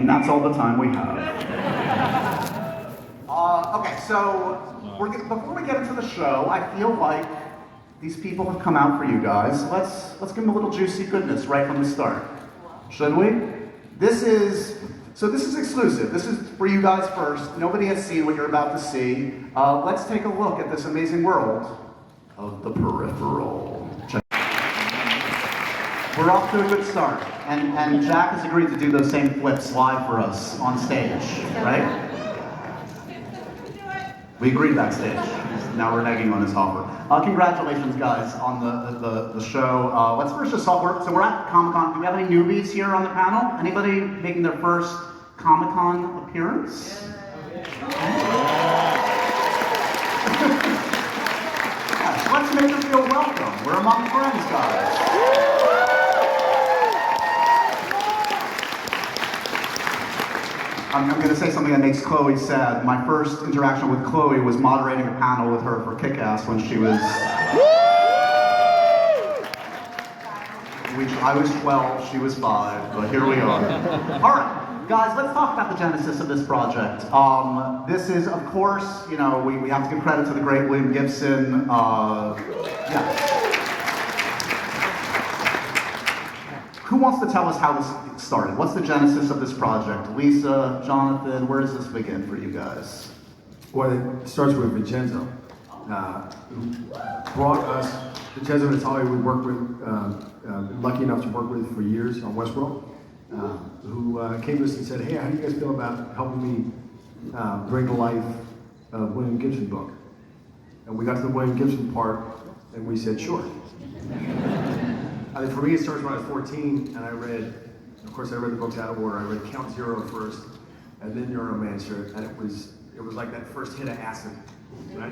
And that's all the time we have. Okay, so before we get into the show, I feel like these people have come out for you guys. Let's give them a little juicy goodness right from the start. Should we? This is exclusive. This is for you guys first. Nobody has seen what you're about to see. Let's take a look at this amazing world of the Peripheral. We're off to a good start, and Jack has agreed to do those same flips live for us on stage, right? We agreed backstage. Now we're negging on his offer. Congratulations, guys, on the show. Let's first just talk. So we're at Comic-Con. Do we have any newbies here on the panel? Anybody making their first Comic-Con appearance? Yes, let's make them feel welcome. We're among friends, guys. I'm going to say something that makes Chloë sad. My first interaction with Chloë was moderating a panel with her for Kick-Ass when she was... I was 12, she was 5, but here we are. All right, guys, let's talk about the genesis of this project. This is, of course, we have to give credit to the great William Gibson. Who wants to tell us how this started? What's the genesis of this project? Lisa, Jonathan, where does this begin for you guys? Well, it starts with Vincenzo, who brought us, Vincenzo Natali we worked with, lucky enough to work with for years on Westworld, who came to us and said, hey, how do you guys feel about helping me bring to life a William Gibson book? And we got to the William Gibson part, and we said, sure. For me, it starts when I was 14, and I read the books out of order. I read Count Zero first, and then Neuromancer, and it was like that first hit of acid, right?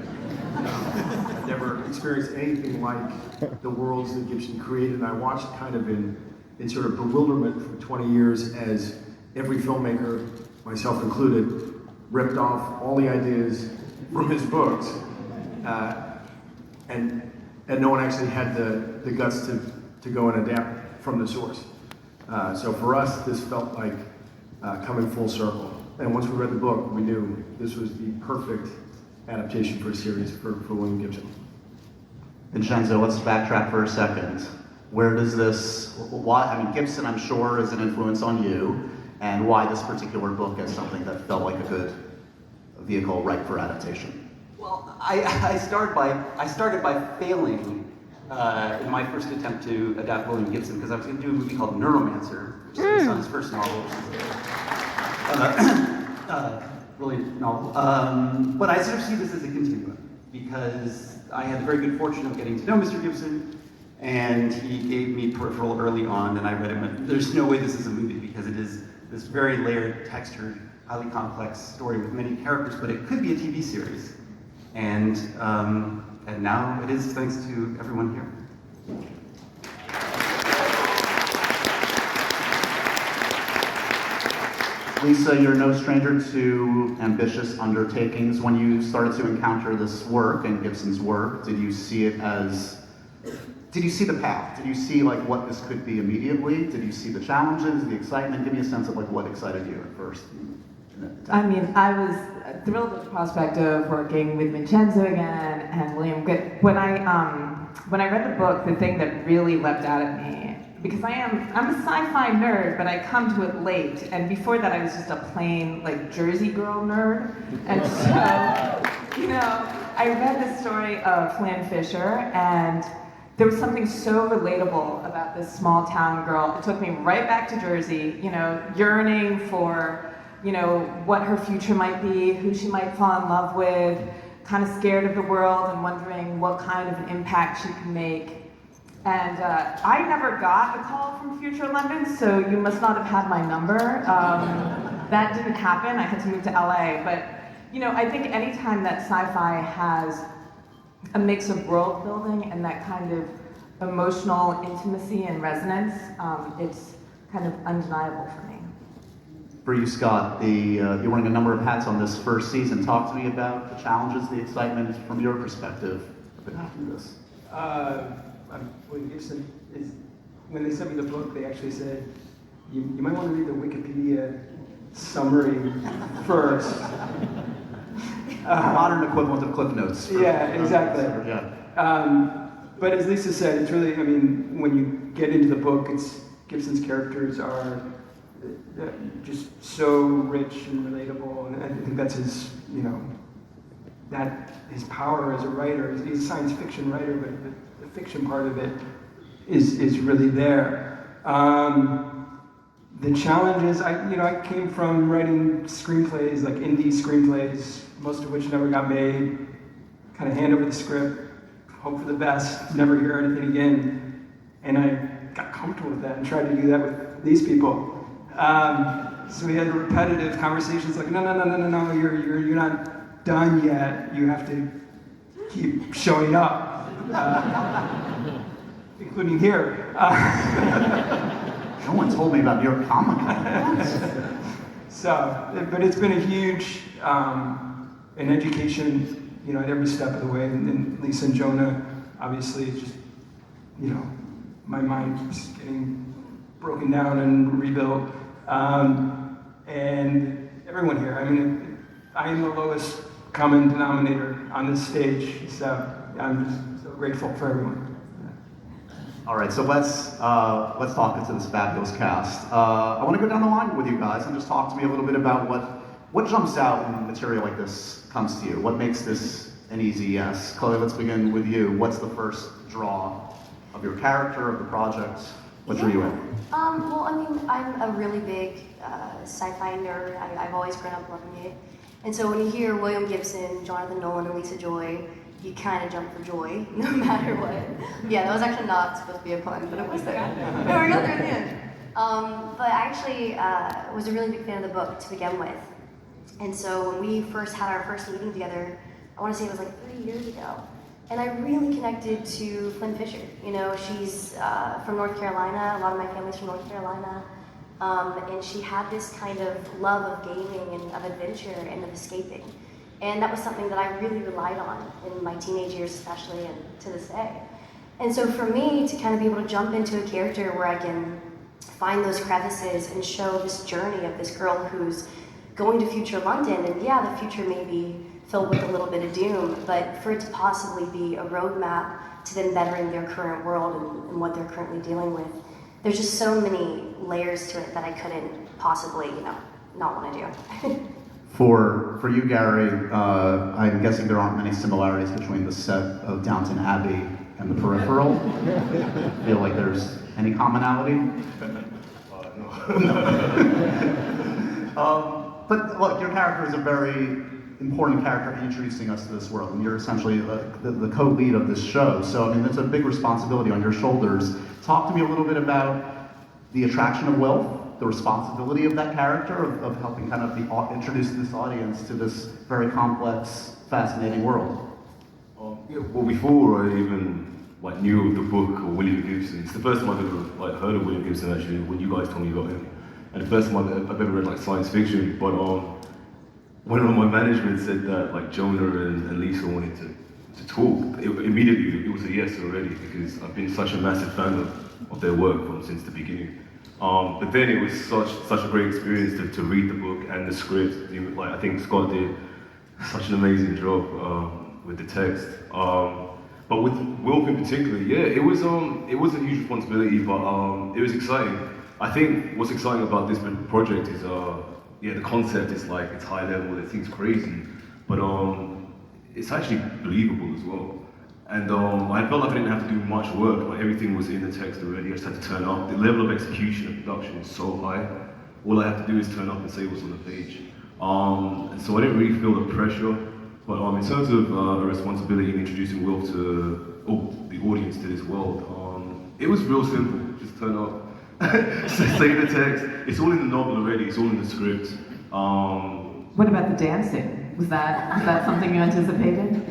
I'd never experienced anything like the worlds that Gibson created, and I watched kind of in sort of bewilderment for 20 years as every filmmaker, myself included, ripped off all the ideas from his books, and no one actually had the guts to go and adapt from the source. So for us, this felt like coming full circle. And once we read the book, we knew this was the perfect adaptation for a series for William Gibson. Vincenzo, let's backtrack for a second. Where does this, Gibson, I'm sure, is an influence on you, and why this particular book as something that felt like a good vehicle ripe for adaptation? Well, I started by failing in my first attempt to adapt William Gibson, because I was going to do a movie called Neuromancer, which is based on his first novel, which is brilliant novel. But I sort of see this as a continuum, because I had the very good fortune of getting to know Mr. Gibson, and he gave me Peripheral early on, and I read it and went, there's no way this is a movie, because it is this very layered, textured, highly complex story with many characters, but it could be a TV series. And now it is, thanks to everyone here. Lisa, you're no stranger to ambitious undertakings. When you started to encounter this work and Gibson's work, did you see the path? Did you see what this could be immediately? Did you see the challenges, the excitement? Give me a sense of what excited you at first. I was thrilled with the prospect of working with Vincenzo again and William. When I read the book, the thing that really leapt out at me, because I'm a sci-fi nerd, but I come to it late, and before that I was just a plain Jersey girl nerd, and so I read the story of Flynne Fisher, and there was something so relatable about this small town girl. It took me right back to Jersey, yearning for what her future might be, who she might fall in love with, kind of scared of the world and wondering what kind of an impact she can make. And I never got a call from Future London, so you must not have had my number. That didn't happen. I had to move to LA. But I think anytime that sci-fi has a mix of world building and that kind of emotional intimacy and resonance, it's kind of undeniable for me. For you, Scott, you're wearing a number of hats on this first season. Talk to me about the challenges, the excitement from your perspective of adapting this. William Gibson when they sent me the book, they actually said, you might want to read the Wikipedia summary first. Modern equivalent of Cliff Notes. Yeah, exactly. Yeah. But as Lisa said, it's really, I mean, when you get into the book, Gibson's characters are just so rich and relatable, and I think that's his, that his power as a writer. He's a science fiction writer, but the fiction part of it is really there. The challenges, I came from writing screenplays, like indie screenplays, most of which never got made. Kind of hand over the script, hope for the best, never hear anything again. And I got comfortable with that and tried to do that with these people. So we had repetitive conversations like, no, you're not done yet. You have to keep showing up, including here. No one told me about New York Comic Con. So, but it's been a huge an education, at every step of the way. And Lisa and Jonah, obviously, it's just, my mind keeps getting broken down and rebuilt. And everyone here, I mean, I am the lowest common denominator on this stage, so I'm just so grateful for everyone. All right, so let's talk into this fabulous cast. I want to go down the line with you guys and just talk to me a little bit about what jumps out when material like this comes to you. What makes this an easy yes? Chloe, let's begin with you. What's the first draw of your character, of the project? What drew you in? Well, I mean, I'm a really big sci-fi nerd. I've always grown up loving it. And so when you hear William Gibson, Jonathan Nolan, and Lisa Joy, you kind of jump for joy, no matter what. Yeah, that was actually not supposed to be a pun, but it was there. And we got there in the end. But I actually was a really big fan of the book to begin with. And so when we first had our first meeting together, I want to say it was like 3 years ago. And I really connected to Flynne Fisher. She's from North Carolina. A lot of my family's from North Carolina. And she had this kind of love of gaming and of adventure and of escaping. And that was something that I really relied on in my teenage years especially, and to this day. And so for me to kind of be able to jump into a character where I can find those crevices and show this journey of this girl who's going to future London, and yeah, the future may be filled with a little bit of doom, but for it to possibly be a roadmap to them bettering their current world and what they're currently dealing with, there's just so many layers to it that I couldn't possibly, not want to do. For you, Gary, I'm guessing there aren't many similarities between the set of Downton Abbey and the Peripheral. Feel like there's any commonality? No. But look, your character is a very important character in introducing us to this world, and you're essentially the co-lead of this show. So, I mean, that's a big responsibility on your shoulders. Talk to me a little bit about the attraction of wealth, the responsibility of that character, of helping kind of introduce this audience to this very complex, fascinating world. Well, before I even knew of the book or William Gibson, it's the first time I've ever heard of William Gibson actually when you guys told me about him, and the first time I've ever read science fiction. But when my management said that Jonah and Lisa wanted to talk, immediately it was a yes already, because I've been such a massive fan of their work since the beginning. But then it was such a great experience to read the book and the script. I think Scott did such an amazing job with the text. But with Wilf in particular, yeah, it was a huge responsibility, but it was exciting. I think what's exciting about this project is the concept is it's high level, it seems crazy, but it's actually believable as well. And I felt like I didn't have to do much work, everything was in the text already. I just had to turn up. The level of execution and production is so high. All I have to do is turn up and say what's on the page. And so I didn't really feel the pressure. But in terms of a responsibility in introducing Wilf to the audience to this world, it was real simple. Just turn up, say the text. It's all in the novel already. It's all in the script. What about the dancing? Was that something you anticipated?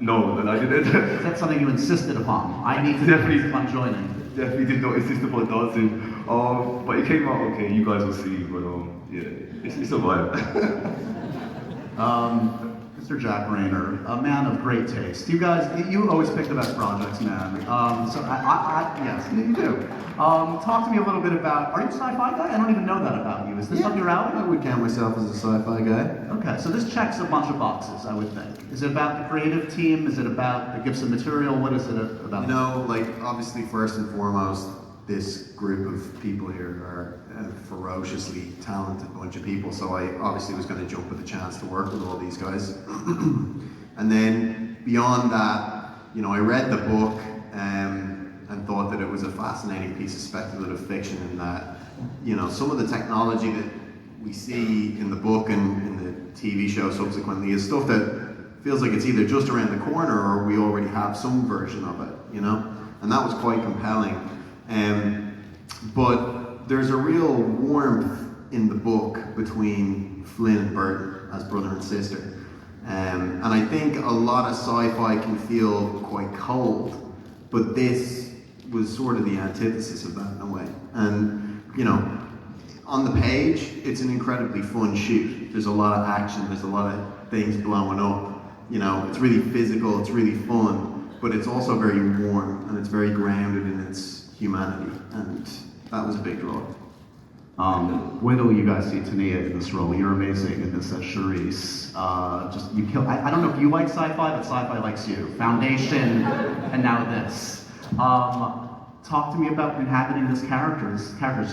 No, I didn't. Is that something you insisted upon? I need to Definitely. insist on joining. Definitely did not insist upon dancing. But it came out okay. You guys will see. But yeah, it's a vibe. Mr. Jack Reynor, a man of great taste. You guys, you always pick the best projects, man. Yes, you do. Talk to me a little bit about, are you a sci-fi guy? I don't even know that about you. Is this up your alley? I would count myself as a sci-fi guy. Okay, so this checks a bunch of boxes, I would think. Is it about the creative team? Is it about the Gibson material? What is it about? You know, like, obviously, first and foremost, this group of people here are a ferociously talented bunch of people, so I obviously was going to jump at the chance to work with all these guys. And then, beyond that, you know, I read the book and thought that it was a fascinating piece of speculative fiction in that, you know, some of the technology that we see in the book and in the TV show subsequently is stuff that feels like it's either just around the corner or we already have some version of it, you know? And that was quite compelling. But there's a real warmth in the book between Flynn and Burton as brother and sister. And I think a lot of sci-fi can feel quite cold, but this was sort of the antithesis of that in a way. And, you know, on the page, it's an incredibly fun shoot. There's a lot of action, there's a lot of things blowing up. You know, it's really physical, it's really fun, but it's also very warm and it's very grounded in its humanity, and that was a big draw. Wait till you guys see Tania in this role. You're amazing in this as Charisse. Just you kill. I don't know if you like sci-fi, but sci-fi likes you. Foundation, and now this. Talk to me about inhabiting this character. This character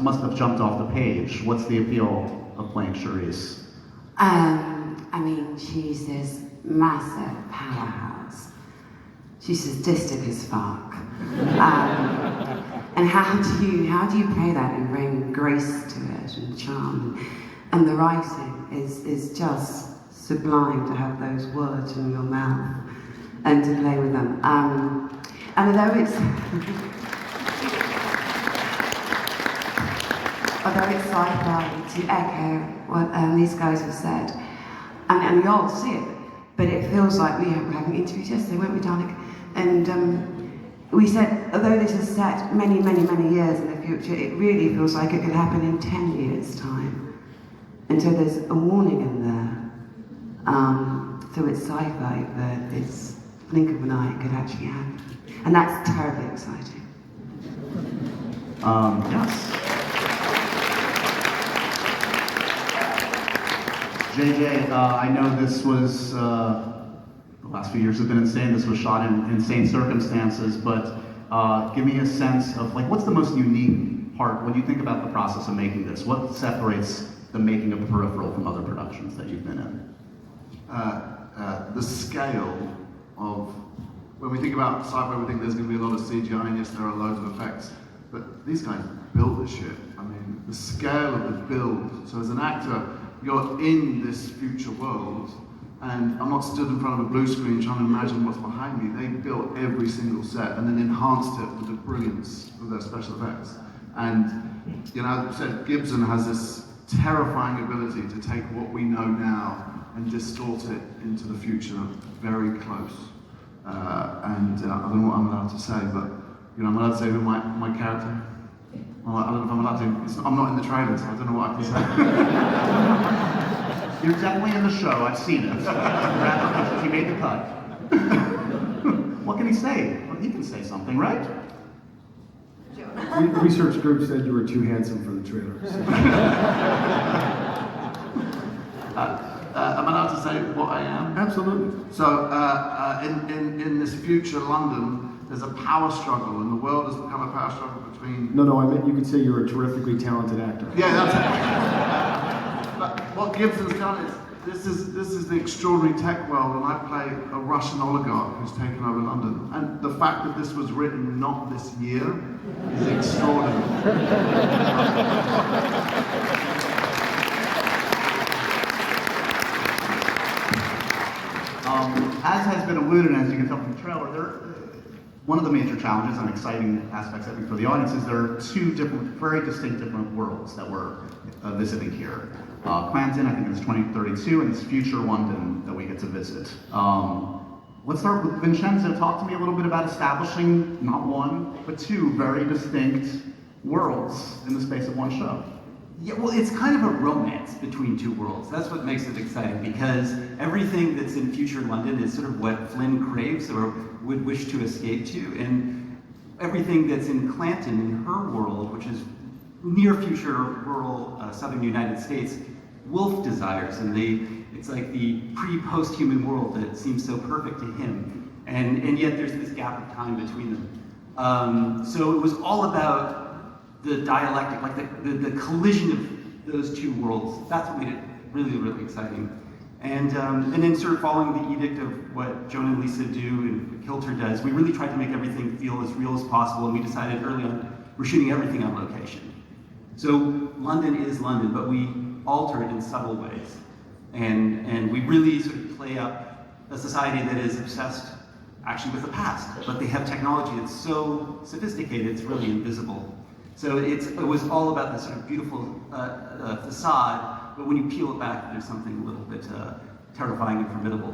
must have jumped off the page. What's the appeal of playing Charisse? I mean, she's this massive powerhouse. She's sadistic as fuck. And how do you play that and bring grace to it and charm? And the writing is just sublime to have those words in your mouth and to play with them. And although it's sci-fi, to echo what these guys have said, and we all see it, but it feels like we were having interviews yesterday, weren't we, Danik? And we said, although this is set many, many, many years in the future, it really feels like it could happen in 10 years' time. And so there's a warning in there. So it's sci-fi, but it's blink of an eye, it could actually happen. And that's terribly exciting. Yes. JJ, I know this was, the last few years have been insane. This was shot in insane circumstances, but give me a sense of, like, what's the most unique part when you think about the process of making this? What separates the making of Peripheral from other productions that you've been in? The scale of, when we think about sci-fi, we think there's going to be a lot of CGI, and yes, there are loads of effects, but these guys built this shit. I mean, the scale of the build. So as an actor, you're in this future world, and I'm not stood in front of a blue screen trying to imagine what's behind me. They built every single set and then enhanced it with the brilliance of their special effects. And, you know, as I said, Gibson has this terrifying ability to take what we know now and distort it into the future very close. I don't know what I'm allowed to say, but, you know, I'm allowed to say who my character. Well, I don't know if I'm allowed to. I'm not in the trailer, so I don't know what I can say. You're definitely in the show. I've seen it. He made the cut. What can he say? Well, he can say something, right? Research group said you were too handsome for the trailer. So. Am I allowed to say what I am? Absolutely. So, in this future London, there's a power struggle, and the world has become a power struggle between... No, I meant you could say you're a terrifically talented actor. Yeah, that's it. But what Gibson's done is, this is the extraordinary tech world, and I play a Russian oligarch who's taken over London. And the fact that this was written not this year is extraordinary. As has been alluded, as you can tell from the trailer, one of the major challenges and exciting aspects, I think, for the audience is there are two different, very distinct different worlds that we're visiting here. Clanton, I think it's 2032, and it's future London that we get to visit. Let's start with Vincenzo. Talk to me a little bit about establishing not one, but two very distinct worlds in the space of one show. Yeah, well, it's kind of a romance between two worlds. That's what makes it exciting, because everything that's in future London is sort of what Flynne craves or would wish to escape to, and everything that's in Clanton, in her world, which is near future rural southern United States, Wolf desires, and it's like the pre-post-human world that seems so perfect to him, and yet there's this gap of time between them. So it was all about the dialectic, like the collision of those two worlds. That's what made it really, really exciting. And then sort of following the edict of what Jonah and Lisa do and Kilter does, we really tried to make everything feel as real as possible, and we decided early on we're shooting everything on location. So London is London, but we alter it in subtle ways. And we really sort of play up a society that is obsessed actually with the past, but they have technology that's so sophisticated it's really invisible. So it was all about this sort of beautiful facade, but when you peel it back, there's something a little bit terrifying and formidable.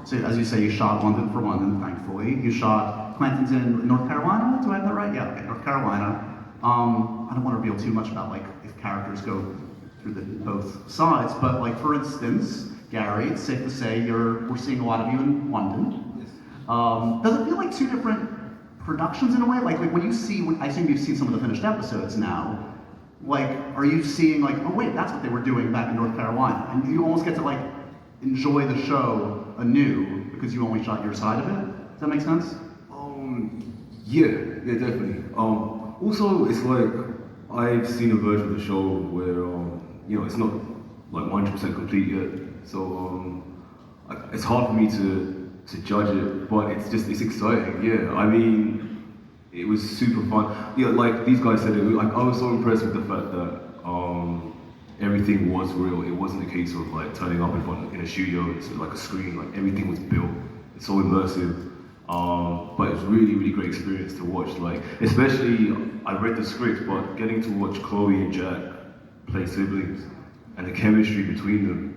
So as you say, you shot London for London, thankfully. You shot Clanton's in North Carolina, do I have that right? Yeah, okay, North Carolina. I don't want to reveal too much about like if characters go through both sides, but like for instance, Gary, it's safe to say we're seeing a lot of you in London. Does it feel like two different productions in a way? Like when you see, I assume you've seen some of the finished episodes now. Like, are you seeing like, oh wait, that's what they were doing back in North Carolina, and you almost get to like enjoy the show anew because you only shot your side of it? Does that make sense? Yeah, definitely. Also, it's like I've seen a version of the show where it's not like 100% complete yet, so it's hard for me to judge it, but it's exciting. Yeah, I mean, it was super fun. Yeah, like these guys said, like I was so impressed with the fact that everything was real. It wasn't a case of like turning up in a studio. It's like a screen. Like everything was built. It's so immersive. But it's really, really great experience to watch. Like, especially I read the script, but getting to watch Chloe and Jack play siblings and the chemistry between them.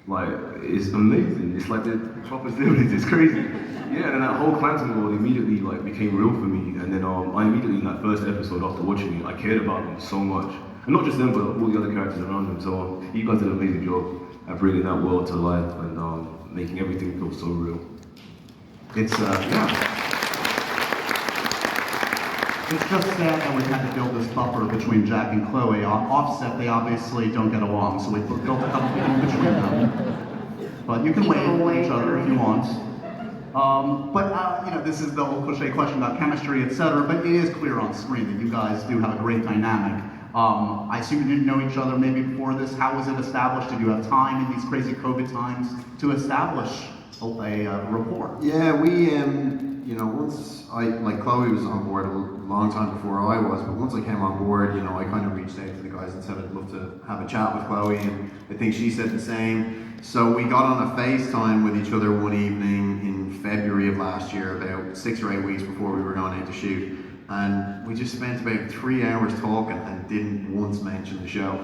Like, it's amazing. It's like they're proper siblings. It's crazy. Yeah, and then that whole Clanton world immediately like became real for me. And then I immediately in that first episode after watching it, I cared about them so much. And not just them, but all the other characters around them. So you guys did an amazing job at bringing that world to life and making everything feel so real. It's It's just sad that we had to build this buffer between Jack and Chloe. Offset, they obviously don't get along, so we built a couple people between them. But you can wave at each other if you want. This is the old cliche question about chemistry, etc. But it is clear on screen that you guys do have a great dynamic. I assume you didn't know each other maybe before this. How was it established? Did you have time in these crazy COVID times to establish a rapport? Yeah, we, once Chloe was on board a long time before I was, but once I came on board, I kind of reached out to the guys and said I'd love to have a chat with Chloe, and I think she said the same. So we got on a FaceTime with each other one evening in February of last year, about 6 or 8 weeks before we were going out to shoot. And we just spent about 3 hours talking and didn't once mention the show.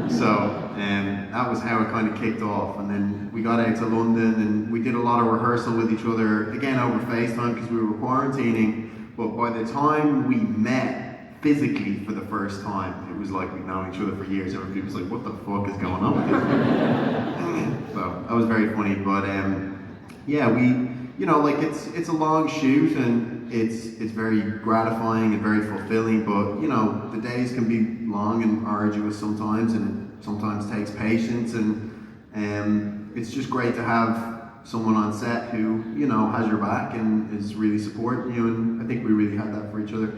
So that was how it kind of kicked off. And then we got out to London and we did a lot of rehearsal with each other, again over FaceTime because we were quarantining. But by the time we met physically for the first time, it was like we'd known each other for years. Everybody was like, what the fuck is going on with this? So that was very funny. But it's a long shoot and it's very gratifying and very fulfilling, but the days can be long and arduous sometimes, and it sometimes takes patience, and it's just great to have someone on set who has your back and is really supporting you, and I think we really had that for each other.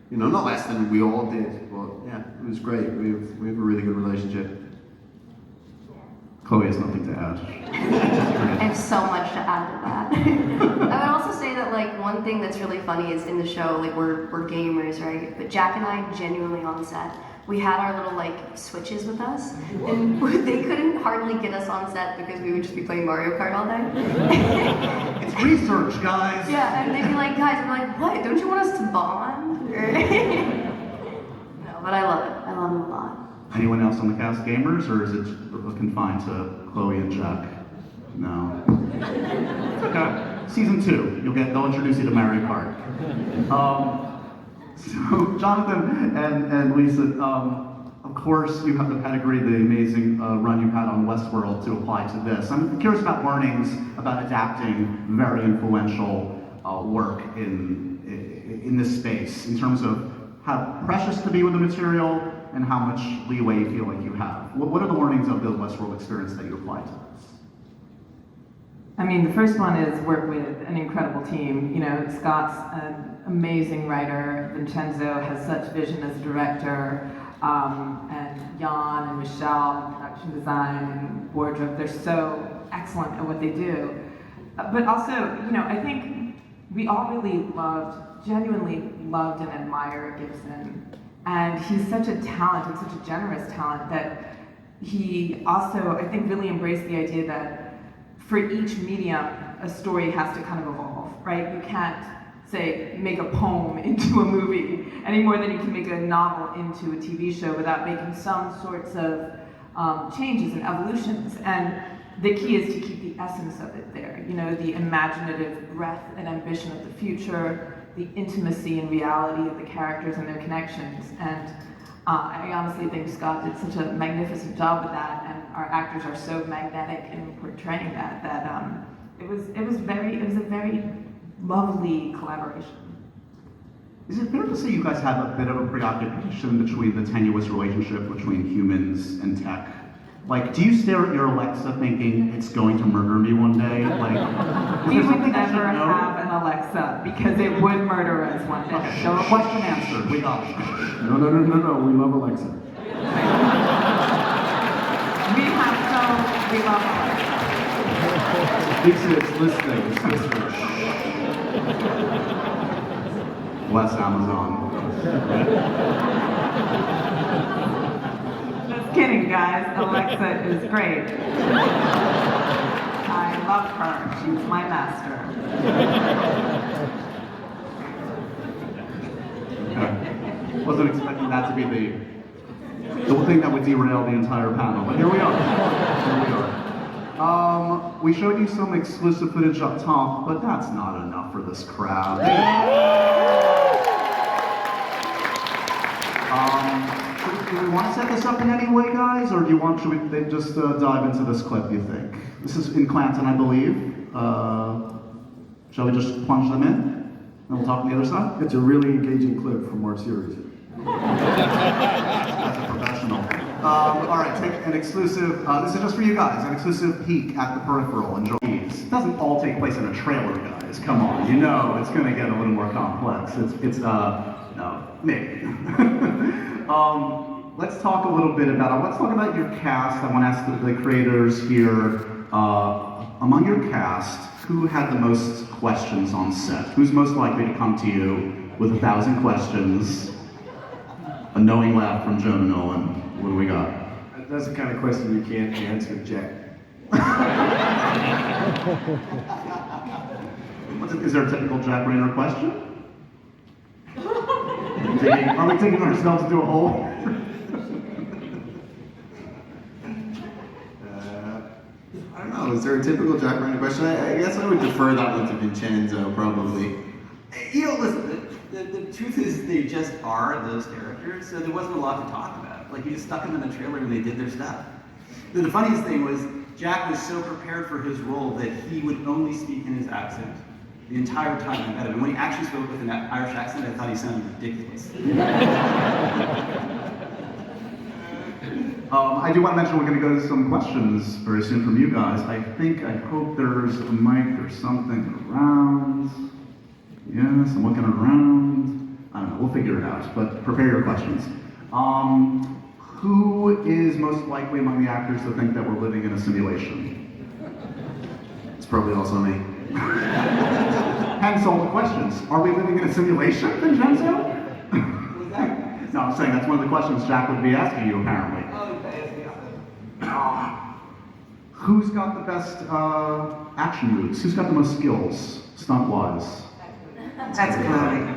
Not less than we all did, but yeah, it was great. We have a really good relationship. Chloe has nothing to add. I have so much to add to that. I would also say that one thing that's really funny is in the show, we're gamers, right? But Jack and I genuinely on set, we had our little switches with us, and they couldn't hardly get us on set because we would just be playing Mario Kart all day. It's research, guys. Yeah, and they'd be like, guys, we're like, what? Don't you want us to bond? No, but I love it. I love them a lot. Anyone else on the cast gamers, or is it confined to Chloe and Jack? No. It's okay. Season 2, they'll introduce you to Mario Kart. So Jonathan and Lisa, of course, you have the pedigree, the amazing run you've had on Westworld to apply to this. I'm curious about learnings about adapting very influential work in this space, in terms of how precious to be with the material and how much leeway you feel like you have. What are the learnings of the Westworld experience that you apply to this? I mean, the first one is work with an incredible team. You know, Scott's an amazing writer. Vincenzo has such vision as a director. And Jan and Michelle in production design and wardrobe, they're so excellent at what they do. But also, you know, I think we all really genuinely loved and admired Gibson. And he's such a talent and such a generous talent that he also, I think, really embraced the idea that for each medium, a story has to kind of evolve, right? You can't, say, make a poem into a movie any more than you can make a novel into a TV show without making some sorts of changes and evolutions. And the key is to keep the essence of it there. You know, the imaginative breadth and ambition of the future, the intimacy and reality of the characters and their connections. And I honestly think Scott did such a magnificent job with that, and our actors are so magnetic in portraying that it was a very lovely collaboration. Is it fair to say you guys have a bit of a preoccupation between the tenuous relationship between humans and tech? Like, do you stare at your Alexa thinking it's going to murder me one day? Like, We would never have an Alexa because it would murder us one day. Okay, so question answered. We got it. No, we love Alexa. We love Alexa. It's listening. Bless Amazon. Just kidding, guys. Alexa is great. I love her. She's my master. Okay. Wasn't expecting that to be the thing that would derail the entire panel, but here we are. We showed you some exclusive footage up top, but that's not enough for this crowd. Do we want to set this up in any way, guys, or should we just dive into this clip, you think? This is in Clanton, I believe. Shall we just plunge them in? And we'll talk on the other side? It's a really engaging clip from our series. That's a professional. All right, take an exclusive, this is just for you guys, an exclusive peek at the Peripheral. Enjoy these. It doesn't all take place in a trailer, guys. Come on, you know it's going to get a little more complex. No, maybe. Let's talk a little bit let's talk about your cast. I want to ask the creators here, among your cast, who had the most questions on set? Who's most likely to come to you with 1,000 questions? A knowing laugh from Joe and Nolan. What do we got? That's the kind of question you can't answer, Jack. Is there a typical Jack Reynor question? Are we taking ourselves into a hole? I don't know, is there a typical Jack Reynor question? I guess I would defer that one to Vincenzo, probably. You know, listen, the truth is they just are those characters, so there wasn't a lot to talk about. Like, you just stuck them in the trailer and they did their stuff. The funniest thing was, Jack was so prepared for his role that he would only speak in his accent the entire time I met him. And when he actually spoke with an Irish accent, I thought he sounded ridiculous. I do want to mention we're going to go to some questions very soon from you guys. I hope there's a mic or something around. Yes, I'm looking around. I don't know, we'll figure it out, but prepare your questions. Who is most likely among the actors to think that we're living in a simulation? It's probably also me. Hence all the questions. Are we living in a simulation, Vincenzo? No, I'm saying that's one of the questions Jack would be asking you, apparently. Who's got the best action moves? Who's got the most skills, stunt-wise? That's Chloë.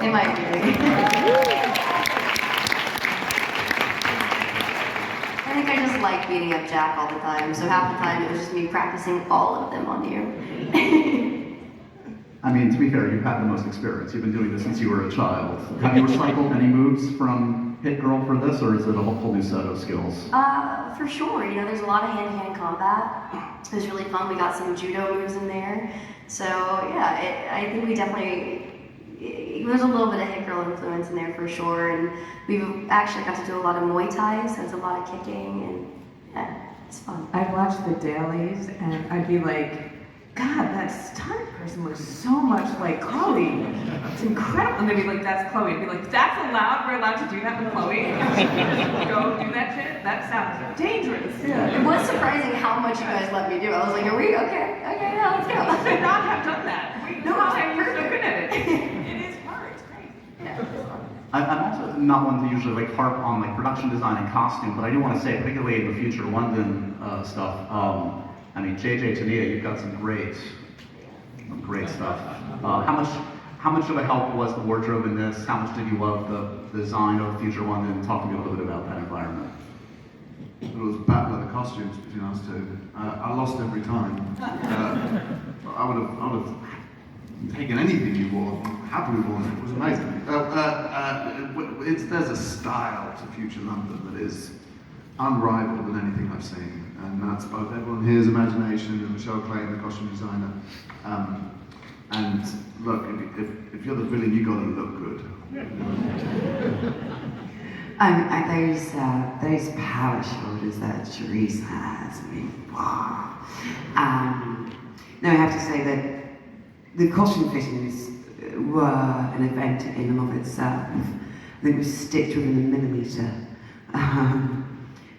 It might be. I think I just like beating up Jack all the time, so half the time it was just me practicing all of them on you. I mean, to be fair, you've had the most experience. You've been doing this since you were a child. Have you recycled any moves from hit girl for this, or is it a whole new set of skills? For sure. You know, there's a lot of hand-to-hand combat. It was really fun. We got some judo moves in there. So yeah, I think we definitely, there's a little bit of hit girl influence in there for sure. And we've actually got to do a lot of Muay Thai, so it's a lot of kicking, and yeah, it's fun. I'd watch the dailies and I'd be like, God, that stunt person looks so much like Chloe. It's incredible. And they'd be like, that's Chloe. I'd be like, that's allowed? We're allowed to do that with Chloe? Go do that shit? That sounds dangerous. Yeah. It was surprising how much you guys let me do. I was like, are we okay? Okay, yeah, let's go. I could not have done that. No, you're so good at it. It is hard. It's crazy. Yeah. I'm also not one to usually like harp on like production design and costume, but I do want to say, particularly in the future London stuff, I mean, JJ Tania, you've got some great stuff. How much of a help was the wardrobe in this? How much did you love the design of future London? Talk to me a little bit about that environment. It was battle of the costumes between us two. I lost every time. I would have taken anything you wore, happily worn it. It was amazing. There's a style to future London that is unrivaled in anything I've seen, and that's both everyone here's imagination and Michelle Clay, the costume designer. And look, if you're the villain, you gotta look good. Those power shoulders that Therese has, I mean, wow. Now I have to say that the costume fittings were an event in and of itself. They were stitched within a millimetre.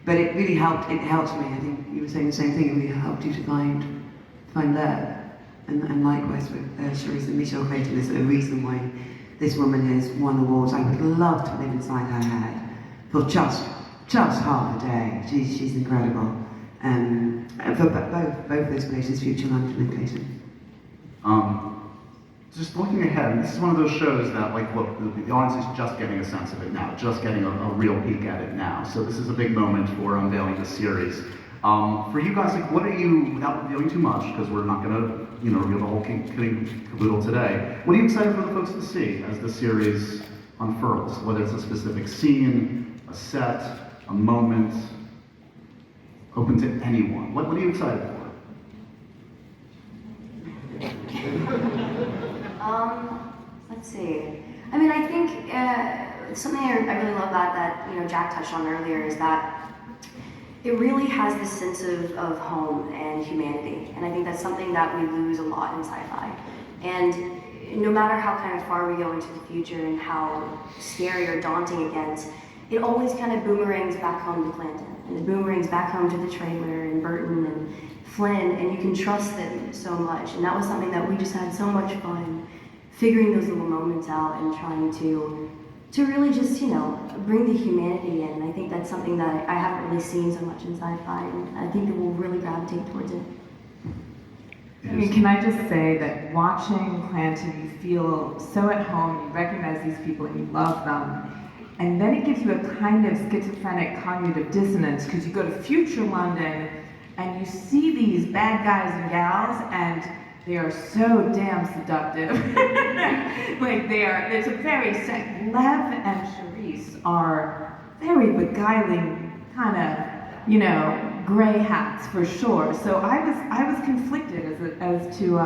But it really helped. It helped me. I think you were saying the same thing. It really helped you to find that. And likewise with Therese and Michelle creating this a reason why this woman has won awards. I would love to live inside her head for just half a day. She's incredible. And for both those places, Future London and Clayton. Just looking ahead, this is one of those shows that, like, look, the audience is just getting a sense of it now, just getting a real peek at it now. So this is a big moment for unveiling the series. For you guys, like, what are you, without revealing too much, because we're not going to, reveal the whole king caboodle today, what are you excited for the folks to see as the series unfurls? Whether it's a specific scene, a set, a moment, open to anyone. What are you excited for? Let's see. I mean, I think something I really love about that, Jack touched on earlier is that it really has this sense of home and humanity. And I think that's something that we lose a lot in sci-fi. And no matter how kind of far we go into the future and how scary or daunting it gets, it always kind of boomerangs back home to Clanton. And it boomerangs back home to the trailer and Burton and Flynne, and you can trust them so much. And that was something that we just had so much fun figuring those little moments out and trying to really just, bring the humanity in. I think that's something that I haven't really seen so much in sci-fi, and I think that we'll really gravitate towards it. I mean, can I just say that watching Clanton, you feel so at home, you recognize these people and you love them. And then it gives you a kind of schizophrenic cognitive dissonance because you go to future London and you see these bad guys and gals and they are so damn seductive. Like it's a very Lev and Therese are very beguiling kind of, gray hats for sure. So I was conflicted as to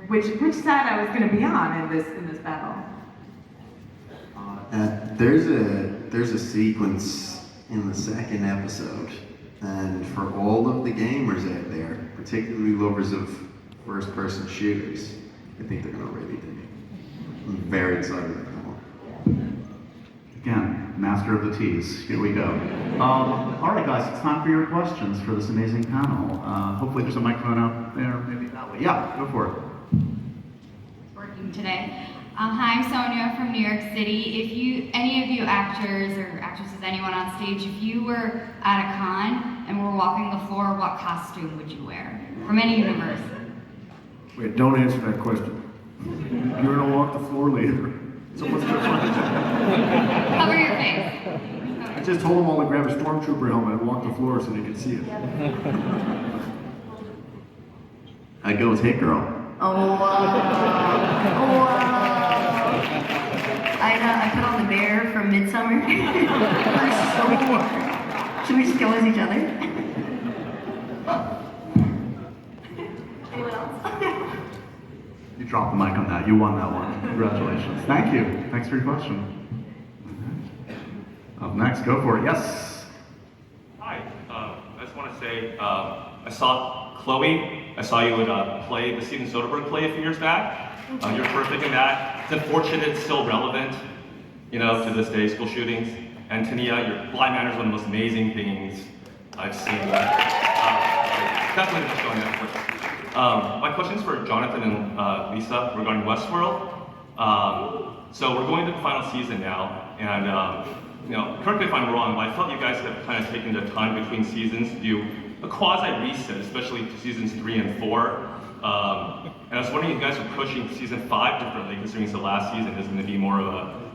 which side I was going to be on in this battle. There's a sequence in the second episode, and for all of the gamers out there, particularly lovers of first-person shooters, I think they're going to really dig it. I'm very excited about that one. Again, master of the tease. Here we go. All right, guys, it's time for your questions for this amazing panel. Hopefully there's a microphone out there, maybe that way. Yeah, go for it. Working today. Hi, I'm Sonia from New York City. Any of you actors or actresses, anyone on stage, if you were at a con and were walking the floor, what costume would you wear? From any universe. Wait, don't answer that question. You're gonna walk the floor later. Someone's gonna find you. Cover your face. I just told them all to grab a stormtrooper helmet and walk the floor so they could see it. I'd go with Hit Girl. Oh, wow. I put on the bear from from Midsummer. We're so bored. Should we just go as each other? Anyone else? You dropped the mic on that. You won that one. Congratulations. Thank you. Thanks for your question. Up next, go for it. Yes. Hi. I just want to say I saw Chloe. I saw you would play the Steven Soderbergh play a few years back. You're perfect in that. It's unfortunate it's still relevant, you know, to this day, school shootings. And Tania, your Blind Manor is one of the most amazing things I've seen. Definitely the show on Netflix. My question is for Jonathan and Lisa regarding Westworld. So we're going to the final season now, and you know, correct me if I'm wrong, but I felt you guys have kind of taken the time between seasons to do a quasi-reset, especially to seasons 3 and 4. And I was wondering if you guys are pushing season 5 differently, considering it's the last season is going to be more of a,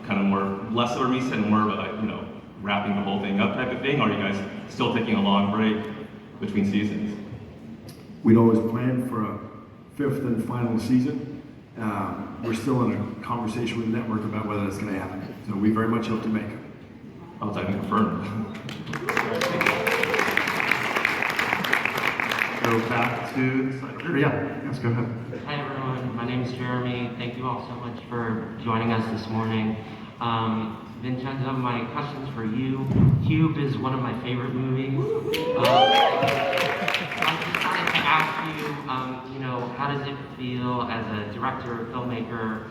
kind of more, less of a reset and more of a, wrapping the whole thing up type of thing, or are you guys still taking a long break between seasons? We'd always planned for a 5th and final season. We're still in a conversation with the network about whether that's going to happen. So we very much hope to make it. I was having confirmed. Go back to the side over here. Yeah, yes, go ahead. Hi everyone, my name is Jeremy. Thank you all so much for joining us this morning. Vincenzo, my question's for you. Cube is one of my favorite movies. I just wanted to ask you, how does it feel as a director or filmmaker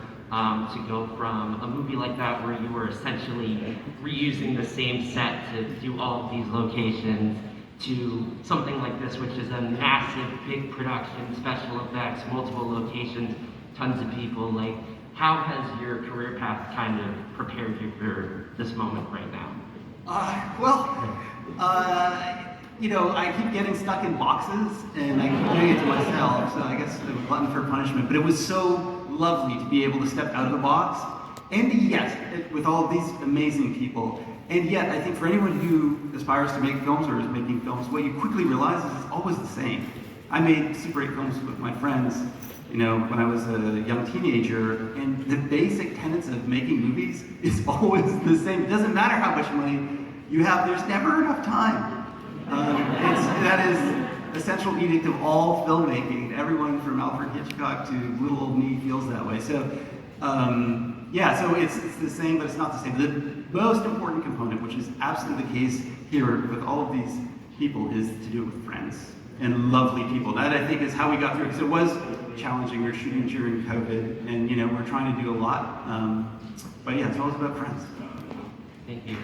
to go from a movie like that where you were essentially reusing the same set to do all of these locations to something like this, which is a massive, big production, special effects, multiple locations, tons of people. Like, how has your career path kind of prepared you for this moment right now? I keep getting stuck in boxes, and I keep doing it to myself, so I guess I'm a glutton for punishment. But it was so lovely to be able to step out of the box, and yes, with all of these amazing people. And yet, I think for anyone who aspires to make films or is making films, what you quickly realize is it's always the same. I made Super 8 films with my friends, when I was a young teenager, and the basic tenets of making movies is always the same. It doesn't matter how much money you have, there's never enough time. That is a central edict of all filmmaking. Everyone from Alfred Hitchcock to little old me feels that way. So, so it's the same, but it's not the same. The most important component, which is absolutely the case here with all of these people, is to do it with friends and lovely people. That, I think, is how we got through it, because it was challenging. We were shooting during COVID, and we're trying to do a lot. But yeah, it's always about friends. Thank you.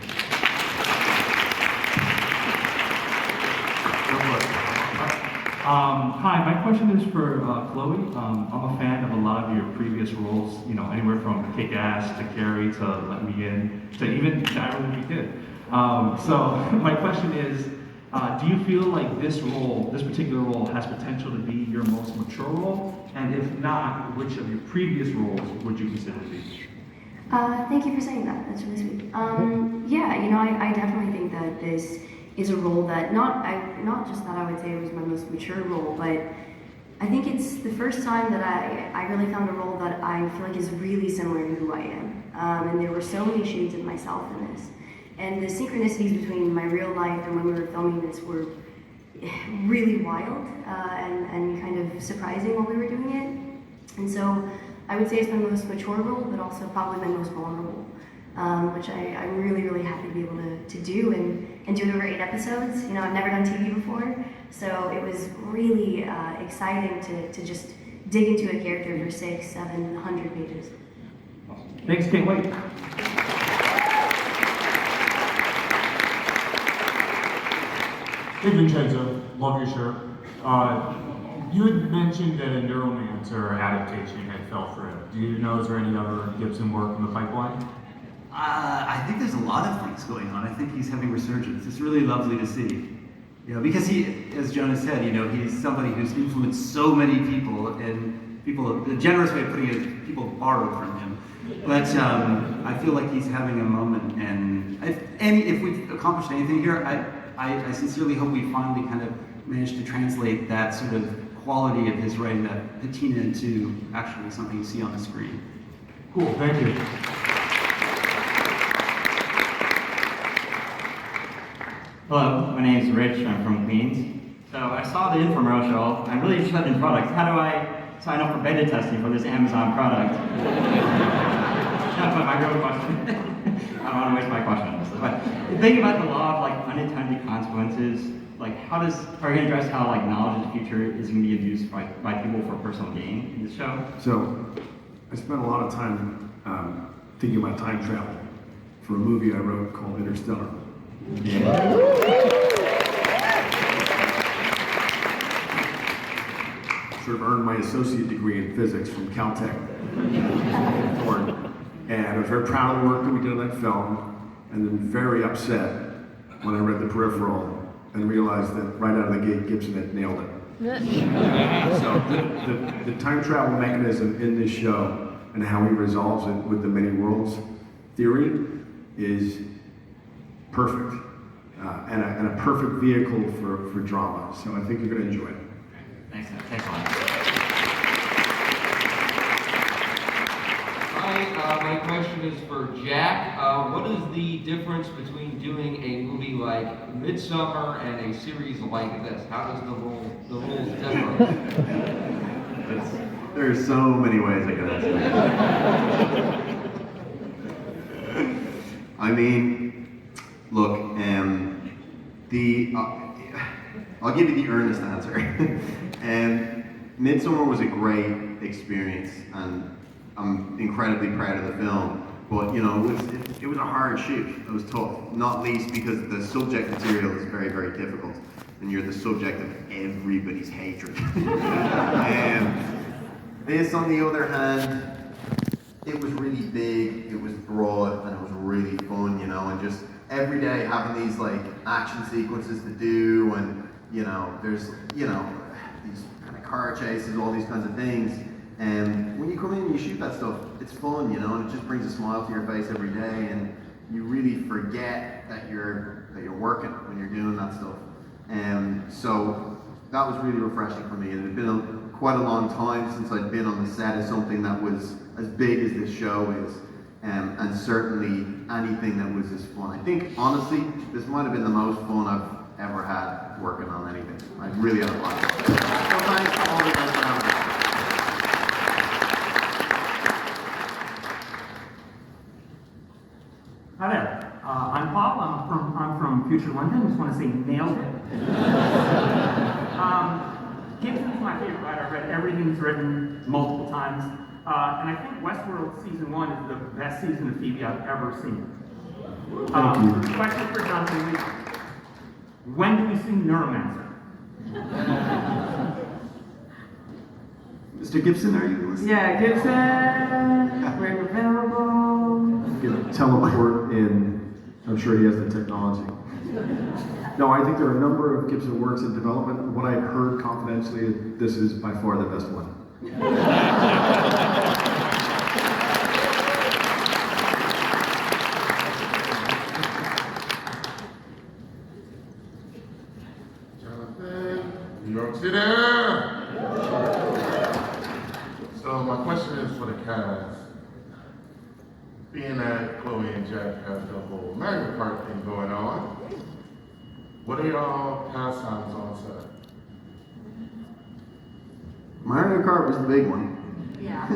Hi, my question is for Chloe. I'm a fan of a lot of your previous roles, anywhere from Kick-Ass to Carrie to Let Me In to even Gyro Movie Kid. So my question is, do you feel like this particular role, has potential to be your most mature role? And if not, which of your previous roles would you consider to be? Thank you for saying that. That's really sweet. I definitely think that this is a role that not just that I would say it was my most mature role, but I think it's the first time that I really found a role that I feel like is really similar to who I am. And there were so many shades of myself in this. And the synchronicities between my real life and when we were filming this were really wild and kind of surprising while we were doing it. And so I would say it's my most mature role, but also probably my most vulnerable, which I'm really, really happy to be able to do and do it over 8 episodes. I've never done TV before, so it was really exciting to just dig into a character for 600, 700 pages. Thanks, can't wait. Hey Vincenzo, love your shirt. You had mentioned that a Neuromancer adaptation had fell through. Do you know, is there any other Gibson work in the pipeline? I think there's a lot of things going on. I think he's having resurgence. It's really lovely to see. Because he, as Jonah said, he's somebody who's influenced so many people, and the generous way of putting it is people borrow from him. But I feel like he's having a moment, and if we've accomplished anything here, I sincerely hope we finally kind of managed to translate that sort of quality of his writing, that patina, into actually something you see on the screen. Cool, thank you. Hello, my name is Rich. I'm from Queens. So I saw the infomercial. I'm really interested in products. How do I sign up for beta testing for this Amazon product? That's my real question. I don't want to waste my question on this. But think about the law of like unintended consequences. Like, are you going to address how like knowledge in the future is going to be abused by people for personal gain in this show? So, I spent a lot of time thinking about time travel for a movie I wrote called Interstellar. Sort of earned my associate degree in physics from Caltech. And I was very proud of the work that we did on that film, and then very upset when I read The Peripheral and realized that right out of the gate, Gibson had nailed it. So the time travel mechanism in this show and how he resolves it with the many worlds theory is perfect, and a perfect vehicle for drama. So I think you're going to enjoy it. Thanks a lot. Hi, my question is for Jack. What is the difference between doing a movie like Midsummer and a series like this? How does the rules differ? There's so many ways I could answer that. I mean, look, I'll give you the earnest answer. Midsummer was a great experience, and I'm incredibly proud of the film. But you know, it was a hard shoot. It was tough, not least because the subject material is very, very difficult, and you're the subject of everybody's hatred. This, on the other hand, it was really big, it was broad, and it was really fun, you know, and just every day having these like action sequences to do, and you know, there's, you know, these kind of car chases, all these kinds of things. And when you come in and you shoot that stuff, it's fun, you know, and it just brings a smile to your face every day, and you really forget that you're working when you're doing that stuff. So that was really refreshing for me. It had been quite a long time since I'd been on the set of something that was as big as this show is, and certainly anything that was as fun. I think, honestly, this might have been the most fun I've ever had working on anything. I really had a blast. So thanks to all the guys for having me. Hi there. I'm Paul. I'm from Future London. Just want to say nailed it. Gibson's my favorite writer. I've read everything he's written multiple times. And I think Westworld Season 1 is the best season of TV I've ever seen. Question for Jonathan. When do we see Neuromancer? Mr. Gibson, are you listening? Yeah, Gibson, we're available. Teleport in, I'm sure he has the technology. No, I think there are a number of Gibson works in development. What I've heard confidentially, this is by far the best one. Jonathan, New York City. So my question is for the cast. Being that Chloë and Jack have the whole Mario Kart thing going on, what are y'all pastimes on set? Mario Kart was the big one. Yeah.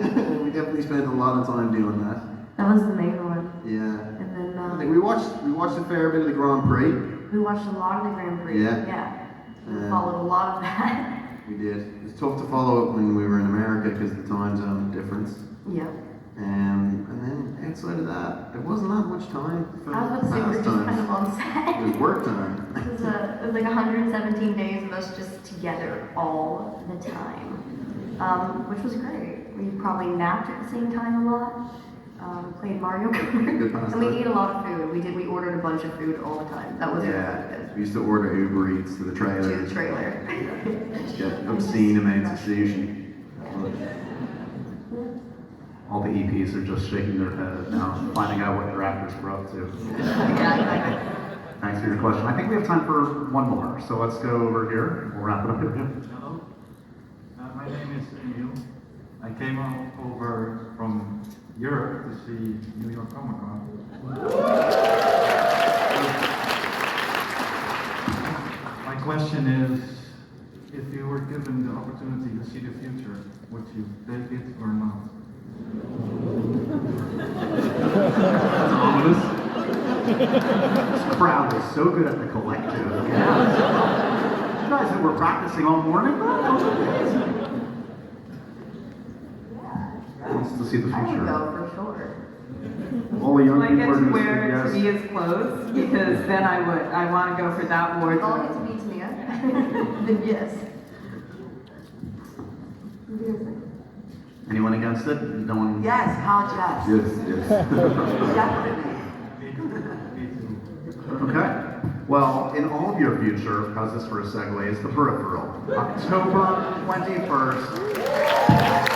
We definitely spent a lot of time doing that. That was the main one. Yeah. And then I think we watched a fair bit of the Grand Prix. we watched a lot of the Grand Prix. Yeah. We followed a lot of that. We did. It's tough to follow it when we were in America because of the time zone difference. Yeah. And then outside of that, there wasn't that much time for I was about to say we were just kind of on set. It was work time. It was like 117 days of us just together all the time, which was great. We probably napped at the same time a lot, played Mario Kart, and we ate a lot of food. We ordered a bunch of food all the time. That was We used to order Uber Eats to the trailer. Just get obscene amounts of sushi. All the EPs are just shaking their head now, finding out what their actors were up to. Thanks for your question. I think we have time for one more, so let's go over here. We'll wrap it up here. Hello, my name is Emil. I came over from Europe to see New York Comic Con. question is, if you were given the opportunity to see the future, would you take it or not? That's ominous. This crowd is so good at the collective. Yeah. You guys that were practicing all morning? Oh, that was amazing. Wants to see the I would future. go for sure. All the young Do I people get are to going to wear say yes. Tamia's clothes? Because then I would. I want to go for that wardrobe. All get to be Tamia. Then yes. Anyone against it? No one? Yes, hard yes. Yes. Definitely. Okay. Well, in all of your future, how's this for a segue, is the Peripheral. October 21st.